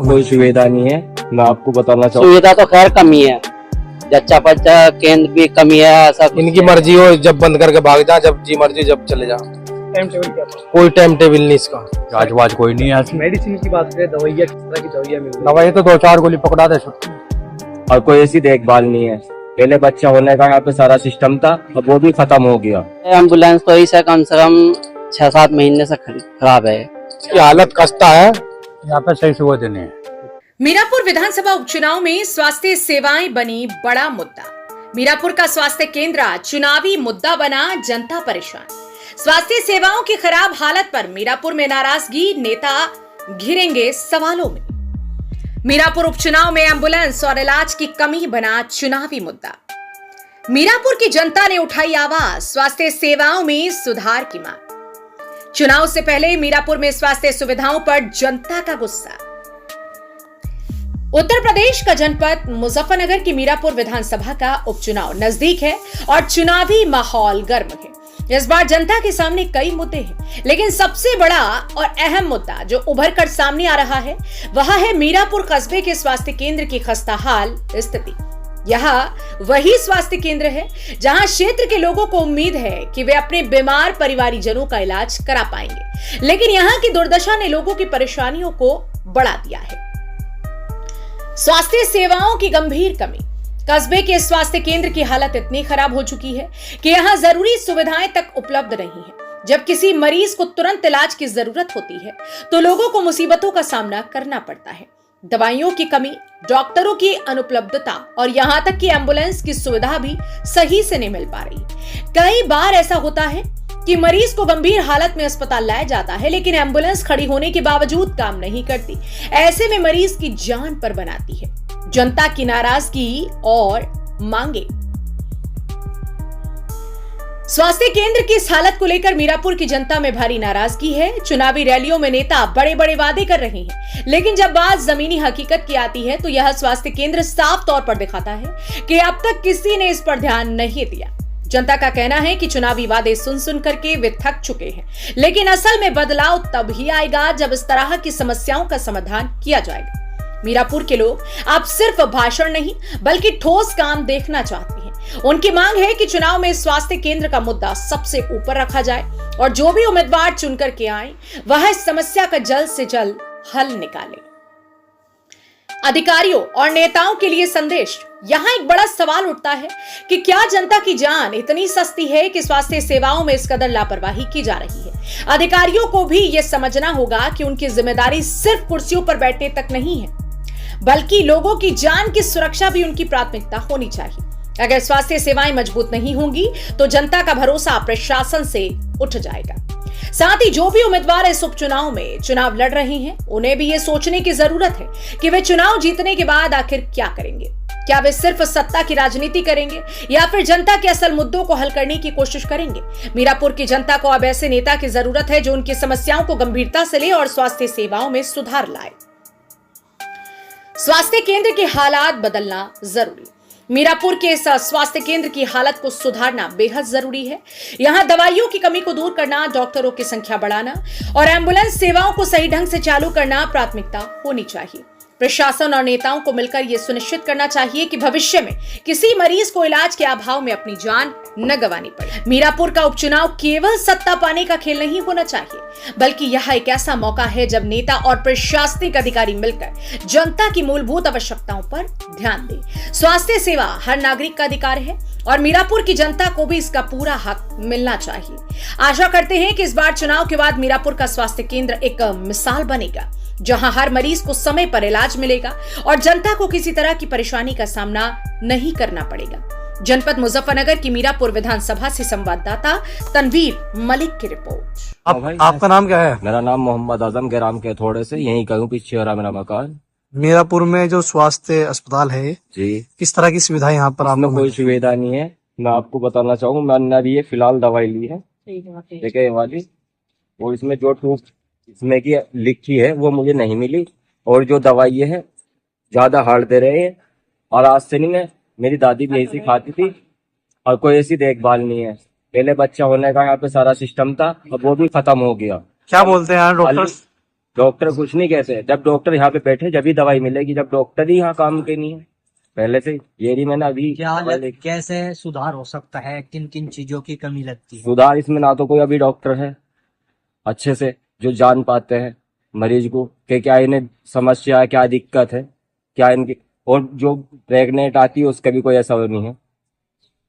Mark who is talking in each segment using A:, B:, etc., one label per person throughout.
A: कोई सुविधा नहीं है, मैं आपको बताना चाहूँ।
B: सुविधा तो खैर कमी है, जच्चा बच्चा केंद्र भी कमी है। सब
C: इनकी मर्जी हो, जब बंद करके भाग जा, जब जी मर्जी जब चले जा।
D: टाइम टेबल क्या है?
C: कोई टाइम टेबल नहीं इसका।
E: जांच कोई नहीं है।
D: मेडिसिन की बात करें, दवाइयाँ किस तरह की दवाइयाँ मिल रही है?
C: दवाई तो 2-4 गोली पकड़ा दे छुट्टी।
A: और कोई ऐसी देखभाल नहीं है। पहले बच्चा होने का यहाँ पे सारा सिस्टम था, अब वो भी खत्म हो गया।
B: एम्बुलेंस तो इसे कम से कम 6-7 महीने से खराब है।
C: इसकी हालत खस्ता है,
E: यहाँ पे सही सुविधा नहीं है।
F: मीरापुर विधानसभा उपचुनाव में स्वास्थ्य सेवाएं बनी बड़ा मुद्दा। मीरापुर का स्वास्थ्य केंद्र चुनावी मुद्दा बना, जनता परेशान। स्वास्थ्य सेवाओं की खराब हालत पर मीरापुर में नाराजगी, नेता घिरेंगे सवालों में। मीरापुर उपचुनाव में एम्बुलेंस और इलाज की कमी बना चुनावी मुद्दा। मीरापुर की जनता ने उठाई आवाज, स्वास्थ्य सेवाओं में सुधार की मांग। चुनाव से पहले मीरापुर में स्वास्थ्य सुविधाओं पर जनता का गुस्सा। उत्तर प्रदेश का जनपद मुजफ्फरनगर की मीरापुर विधानसभा का उपचुनाव नजदीक है और चुनावी माहौल गर्म है। इस बार जनता के सामने कई मुद्दे हैं, लेकिन सबसे बड़ा और अहम मुद्दा जो उभर कर सामने आ रहा है वह है मीरापुर कस्बे के स्वास्थ्य केंद्र की खस्ताहाल स्थिति। यह वही स्वास्थ्य केंद्र है जहां क्षेत्र के लोगों को उम्मीद है कि वे अपने बीमार परिवारीजनों का इलाज करा पाएंगे, लेकिन यहां की दुर्दशा ने लोगों की परेशानियों को बढ़ा दिया है। स्वास्थ्य सेवाओं की गंभीर कमी। कस्बे के स्वास्थ्य केंद्र की हालत इतनी खराब हो चुकी है कि यहां जरूरी सुविधाएं तक उपलब्ध नहीं है। जब किसी मरीज को तुरंत इलाज की जरूरत होती है तो लोगों को मुसीबतों का सामना करना पड़ता है। दवाइयों की कमी, डॉक्टरों की अनुपलब्धता और यहां तक कि एम्बुलेंस की सुविधा भी सही से नहीं मिल पा रही। कई बार ऐसा होता है कि मरीज को गंभीर हालत में अस्पताल लाया जाता है, लेकिन एम्बुलेंस खड़ी होने के बावजूद काम नहीं करती। ऐसे में मरीज की जान पर बनाती है। जनता की नाराजगी और मांगे। स्वास्थ्य केंद्र की इस हालत को लेकर मीरापुर की जनता में भारी नाराजगी है। चुनावी रैलियों में नेता बड़े बड़े वादे कर रहे हैं, लेकिन जब बात जमीनी हकीकत की आती है तो यह स्वास्थ्य केंद्र साफ तौर पर दिखाता है कि अब तक किसी ने इस पर ध्यान नहीं दिया। जनता का कहना है कि चुनावी वादे सुन सुन करके वे थक चुके हैं, लेकिन असल में बदलाव तब ही आएगा जब इस तरह की समस्याओं का समाधान किया जाएगा। मीरापुर के लोग अब सिर्फ भाषण नहीं बल्कि ठोस काम देखना चाहते हैं। उनकी मांग है कि चुनाव में स्वास्थ्य केंद्र का मुद्दा सबसे ऊपर रखा जाए और जो भी उम्मीदवार चुनकर के आए वह इस समस्या का जल्द से जल्द हल निकाले। अधिकारियों और नेताओं के लिए संदेश। यहां एक बड़ा सवाल उठता है कि क्या जनता की जान इतनी सस्ती है कि स्वास्थ्य सेवाओं में इस कदर लापरवाही की जा रही है। अधिकारियों को भी यह समझना होगा कि उनकी जिम्मेदारी सिर्फ कुर्सियों पर बैठने तक नहीं है, बल्कि लोगों की जान की सुरक्षा भी उनकी प्राथमिकता होनी चाहिए। अगर स्वास्थ्य सेवाएं मजबूत नहीं होंगी तो जनता का भरोसा प्रशासन से उठ जाएगा। साथ ही जो भी उम्मीदवार इस उपचुनाव में चुनाव लड़ रहे हैं उन्हें भी ये सोचने की जरूरत है कि वे चुनाव जीतने के बाद आखिर क्या करेंगे। क्या वे सिर्फ सत्ता की राजनीति करेंगे या फिर जनता के असल मुद्दों को हल करने की कोशिश करेंगे। मीरापुर की जनता को अब ऐसे नेता की जरूरत है जो उनकी समस्याओं को गंभीरता से ले और स्वास्थ्य सेवाओं में सुधार लाए। स्वास्थ्य केंद्र के हालात बदलना जरूरी। मीरापुर के इस स्वास्थ्य केंद्र की हालत को सुधारना बेहद जरूरी है। यहां दवाइयों की कमी को दूर करना, डॉक्टरों की संख्या बढ़ाना और एम्बुलेंस सेवाओं को सही ढंग से चालू करना प्राथमिकता होनी चाहिए। प्रशासन और नेताओं को मिलकर यह सुनिश्चित करना चाहिए कि भविष्य में किसी मरीज को इलाज के अभाव में अपनी जान न गंवानी पड़े। मीरापुर का उपचुनाव केवल सत्ता पाने का खेल नहीं होना चाहिए, बल्कि यह एक ऐसा मौका है जब नेता और प्रशासनिक अधिकारी मिलकर जनता की मूलभूत आवश्यकताओं पर ध्यान दें। स्वास्थ्य सेवा हर नागरिक का अधिकार है और मीरापुर की जनता को भी इसका पूरा हक मिलना चाहिए। आशा करते हैं कि इस बार चुनाव के बाद मीरापुर का स्वास्थ्य केंद्र एक मिसाल बनेगा, जहां हर मरीज को समय पर इलाज मिलेगा और जनता को किसी तरह की परेशानी का सामना नहीं करना पड़ेगा। जनपद मुजफ्फरनगर की मीरापुर विधानसभा से संवाददाता तनवीर मलिक की रिपोर्ट।
D: आपका नाम क्या है?
A: मेरा नाम मोहम्मद आजम गेराम के थोड़े से यहीं कहूँ पीछे हो रहा मेरा मकान।
D: मीरापुर में जो स्वास्थ्य अस्पताल है,
A: जी,
D: किस तरह की सुविधा यहाँ पर आपको
A: कोई सुविधा नहीं है। मैं आपको बताना चाहूँ, मैंने अभी ये फिलहाल दवाई ली है, देखिए ये वाली, और इसमें जो टूब इसमें की लिखी है वो मुझे नहीं मिली, और जो दवाई है ज्यादा हार्ड दे रहे हैं, और आज से नहीं है, मेरी दादी भी ऐसी खाती थी और कोई ऐसी देखभाल नहीं है। पहले बच्चा होने का यहाँ पे सारा सिस्टम था, अब वो भी खत्म हो गया।
D: क्या बोलते हैं डॉक्टर?
A: डॉक्टर कुछ नहीं कहते, जब डॉक्टर यहाँ पे बैठे जब ही दवाई मिलेगी, जब डॉक्टर ही यहाँ काम के नहीं है पहले से। ये नहीं मैंने अभी
G: कैसे सुधार हो सकता है, किन किन चीजों की कमी लगती है?
A: सुधार इसमें ना तो कोई अभी डॉक्टर है अच्छे से जो जान पाते हैं मरीज को कि क्या इन्हें समस्या है, क्या दिक्कत है, क्या इनकी, और जो प्रेग्नेंट आती है उसका भी कोई ऐसा नहीं है।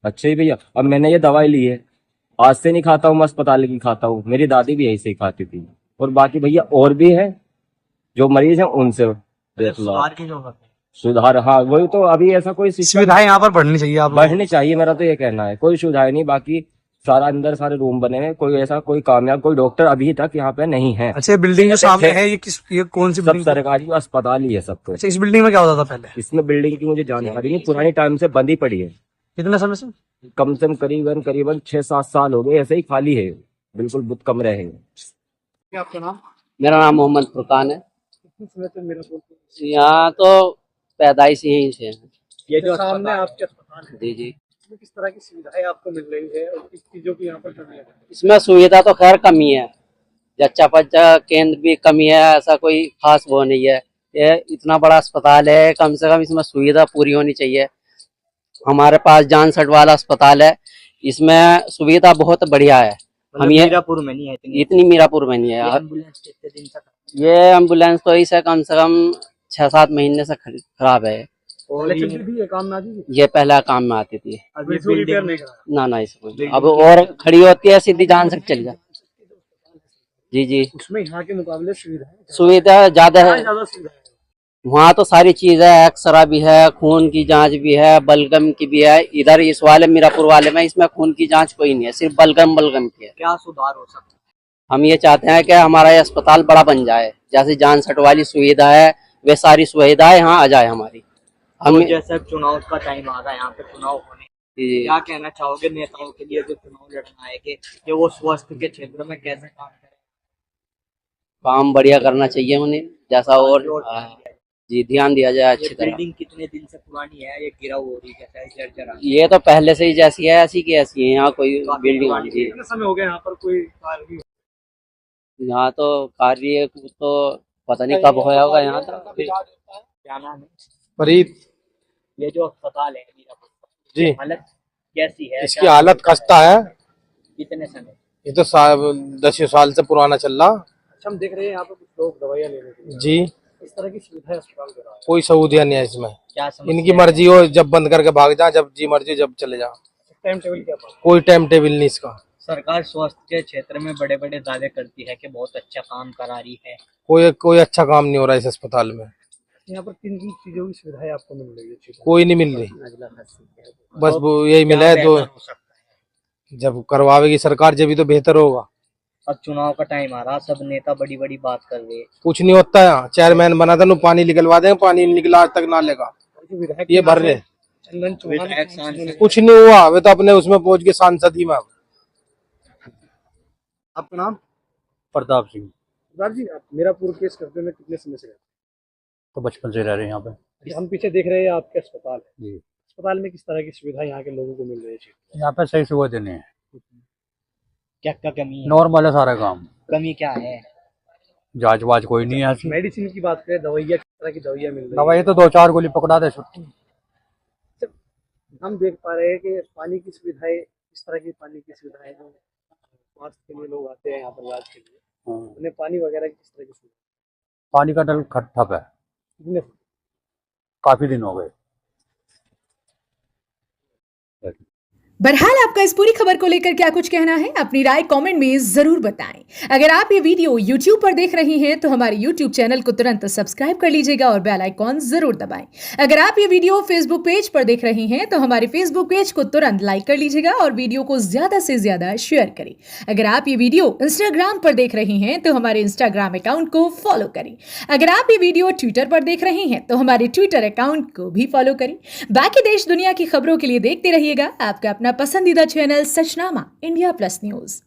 A: अच्छा ही भैया, अब मैंने ये दवाई ली है, आज से नहीं खाता हूँ, मैं अस्पताल की खाता हूँ, मेरी दादी भी यही से खाती थी, और बाकी भैया और भी है जो मरीज हैं उनसे देख लो।
G: सुधार की जरूरत है।
A: सुधार, हाँ वही तो, अभी ऐसा कोई
D: सुविधाएं यहाँ पर बढ़नी चाहिए, आप
A: बढ़नी चाहिए, मेरा तो ये कहना है। कोई सुविधाएं नहीं, बाकी सारा अंदर सारे रूम बने हैं, कोई ऐसा कोई कामयाब कोई डॉक्टर अभी तक यहाँ पे नहीं है।
D: अच्छा, बिल्डिंग जो सामने है ये कौन सी
A: सब
D: बिल्डिंग?
A: सरकारी अस्पताल ही है सब कुछ।
D: अच्छा, इस बिल्डिंग में क्या होता था पहले?
A: इसमें बिल्डिंग की मुझे जानकारी नहीं, पुरानी टाइम से बंद ही पड़ी है।
D: कितने समय से?
A: कम से कम करीबन 6-7 साल हो गए, ऐसे ही खाली है, बिल्कुल बुत कमरे हैं।
D: क्या आपका नाम?
B: मेरा नाम मोहम्मद फुरकान है।
D: कितने समय से मीरापुर?
B: यहाँ तो पैदाइश यहीं से है।
D: ये जो सामने आपके अस्पताल है,
B: जी जी,
D: इसमें किस तरह की सुविधाएं आपको मिल रही है और किस चीजों की यहाँ पर कमी है?
B: इसमें सुविधा तो खैर कमी है, जच्चा पच्चा केंद्र भी कमी है, ऐसा कोई खास वो नहीं है। ये इतना बड़ा अस्पताल है, कम से कम इसमें सुविधा पूरी होनी चाहिए। हमारे पास जानसठ वाला अस्पताल है, इसमें सुविधा बहुत बढ़िया है। हम ये
G: मीरापुर में नहीं है
B: इतनी मीरापुर में नहीं है।
G: एम्बुलेंस कितने दिन तक?
B: ये एम्बुलेंस तो इसे कम से कम 6-7 महीने से खराब है।
D: और ये काम ना जी,
B: ये पहला काम में आती थी,
G: अभी
D: रिपेयर नहीं करा।
B: ना इसको अब और खड़ी होती है, सीधी जान से चल जा। जी जी,
D: उसमें यहाँ के मुकाबले
B: सुविधा ज्यादा है,
D: ज्यादा सुविधा है।
B: वहाँ तो सारी चीज है, एक्सरा भी है, खून की जांच भी है, बलगम की भी है। इधर इस वाले मीरापुर वाले में इसमें खून की जांच कोई नहीं है, सिर्फ बलगम की है।
G: क्या सुधार हो सकता है?
B: हम ये चाहते हैं कि हमारा ये अस्पताल बड़ा बन जाए, जैसे जानसठ वाली सुविधा है वे सारी सुविधाएं यहाँ आ जाए हमारी। हम
G: जैसे अब चुनाव का टाइम आ रहा है, यहाँ पे चुनाव होने, क्या कहना चाहोगे नेताओं के लिए जो चुनाव लड़ना है कि वो स्वास्थ्य के क्षेत्र में कैसे काम करें?
B: काम बढ़िया करना चाहिए उन्हें, जैसा और जी ध्यान दिया जाए अच्छी तरह।
G: बिल्डिंग कितने दिन से पुरानी है, ये गिरा हो रही है?
B: ये तो पहले से ही जैसी है ऐसी की ऐसी है, यहाँ कोई बिल्डिंग जी।
D: कितने समय हो गया यहाँ पर कोई कार्य भी?
B: यहाँ तो कार्य तो पता नहीं कब होया होगा यहाँ तक।
G: क्या नाम है?
C: फरीद
G: ये जो अस्पताल है
C: जी,
G: हालत कैसी है?
C: इसकी हालत खस्ता है।
G: कितने समय?
C: ये तो 10 साल से पुराना चल रहा।
D: अच्छा, हम देख रहे हैं यहाँ पर कुछ लोग दवाइयाँ लेने के लिए,
C: जी,
D: इस तरह की सुविधाएं अस्पताल दे रहा है।
C: कोई सहूलियत नहीं है इसमें।
G: क्या समस्या
C: इनकी
G: है?
C: मर्जी हो, जब बंद करके भाग जा, जब जी मर्जी जब चले जा।
D: टाइम टेबल क्या पास?
C: कोई टाइम टेबल नहीं इसका।
G: सरकार स्वास्थ्य के क्षेत्र में बड़े बड़े दावे करती है कि बहुत अच्छा काम करा रही है।
C: कोई अच्छा काम नहीं हो रहा इस अस्पताल में।
D: यहाँ पर किन किन चीजों की सुविधाएं आपको मिल रही है?
C: कोई नहीं मिल रही, बस वो यही मिला है। तो
G: बेहतर हो सकता है?
C: जब करवाएगी सरकार जब भी तो बेहतर होगा।
G: अब चुनाव का टाइम आ रहा, सब नेता बड़ी बड़ी बात कर रहे हैं।
C: कुछ नहीं होता है, चेयरमैन बना था, पानी निकलवा देंगे, पानी नहीं निकला आज तक नाले का, ये भर रहे।
D: चंदन चौहान
G: विधायक सांसद
C: कुछ नहीं हुआ, वे तो अपने उसमें पहुंच के सांसद ही में।
D: आपका नाम?
E: प्रताप सिंह।
D: प्रताप जी, आप मीरापुर के इस कस्बे में कितने समय से रहते
E: तो बचपन से रह रहे हैं यहाँ पे।
D: हैं? हम पीछे देख रहे हैं आपके अस्पताल है,
E: जी,
D: अस्पताल में किस तरह की सुविधा यहाँ के लोगों को मिल रही है?
E: यहाँ पे सही सुविधा नहीं है,
G: क्या कमी है?
E: नॉर्मल है सारा काम।
G: कमी क्या है?
E: जांच वाच कोई नहीं है ऐसी।
D: मेडिसिन की बात करें, दवाइयाँ किस तरह की दवाइयाँ मिल रही
E: दवाई तो 2-4 गोली पकड़ा दे छुट्टी।
D: है? हम देख पा रहे हैं कि पानी की सुविधाएं, इस तरह की पानी की सुविधाएं जो स्वास्थ्य के लिए लोग आते हैं यहाँ पर इलाज के लिए, उन्हें पानी वगैरह किस तरह की सुविधा?
E: पानी का नल ठप है,
D: कितने?
E: काफी दिन हो गए।
F: बहरहाल आपका इस पूरी खबर को लेकर क्या कुछ कहना है, अपनी राय कमेंट में जरूर बताएं। अगर आप ये वीडियो YouTube पर देख रहे हैं तो हमारे YouTube चैनल को तुरंत सब्सक्राइब कर लीजिएगा और बेल आइकॉन जरूर दबाएं। अगर आप ये वीडियो Facebook पेज पर देख रहे हैं तो हमारे Facebook पेज को तुरंत लाइक कर लीजिएगा और वीडियो को ज्यादा से ज्यादा शेयर करें। अगर आप ये वीडियो Instagram पर देख रहे हैं तो हमारे Instagram अकाउंट को फॉलो करें। अगर आप ये वीडियो ट्विटर पर देख रहे हैं तो हमारे ट्विटर अकाउंट को भी फॉलो करें। बाकी देश दुनिया की खबरों के लिए देखते रहिएगा आपका अपना पसंदीदा चैनल सचनामा इंडिया प्लस न्यूज।